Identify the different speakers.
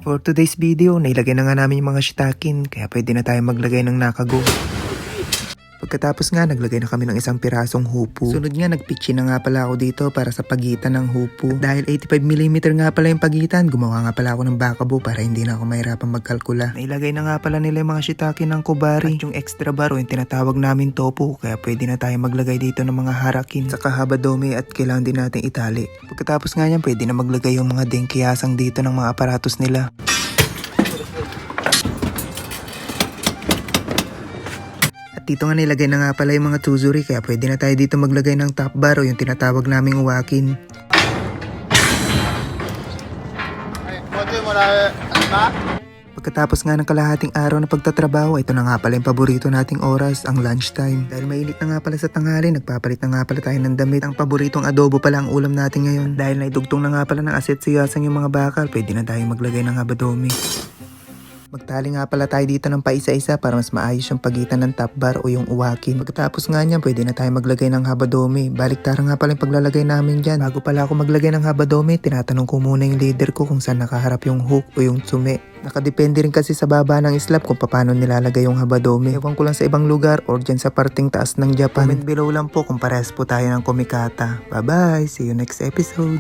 Speaker 1: For today's video, nailagay na nga namin yung mga shitakin, kaya pwede na tayo maglagay ng nakago. Pagkatapos nga, naglagay na kami ng isang pirasong hupo. Sunod nga, nagpitchin na nga pala ako dito para sa pagitan ng hupo. Dahil 85mm nga pala yung pagitan, gumawa nga pala ako ng bakabo para hindi na ako mahirapang magkalkula. Nailagay na nga pala nila yung mga shitake ng kubari. At yung extra bar o yung tinatawag namin tofu, kaya pwede na tayo maglagay dito ng mga harakin. Saka habadome at kailangan din natin itali. Pagkatapos nga yan, pwede na maglagay yung mga dengkiyasang dito ng mga aparatos nila. At dito nga nilagay na nga pala yung mga tuzuri, kaya pwede na tayo dito maglagay ng top bar o yung tinatawag naming uwakin. Pagkatapos nga ng kalahating araw na pagtatrabaho, ito na nga pala yung paborito nating oras, ang lunchtime. Dahil mainit na nga pala sa tanghali, nagpapalit na nga pala tayo ng damit. Ang paboritong adobo pala ang ulam natin ngayon. Dahil naidugtong na nga pala ng aset siyasang yung mga bakal, pwede na tayo maglagay ng habadome. Magtali nga pala tayo dito ng paisa-isa para mas maayos yung pagitan ng top bar o yung uwakin. Pagkatapos nga niyan, pwede na tayo maglagay ng habadome. Baliktara nga pala yung paglalagay namin dyan. Bago pala ako maglagay ng habadome, tinatanong ko muna yung leader ko kung saan nakaharap yung hook o yung tsume. Nakadepende rin kasi sa baba ng slab kung paano nilalagay yung habadome. Ewan ko lang sa ibang lugar or dyan sa parting taas ng Japan. Comment below lang po kung parehas po tayo ng kumikata. Bye bye! See you next episode!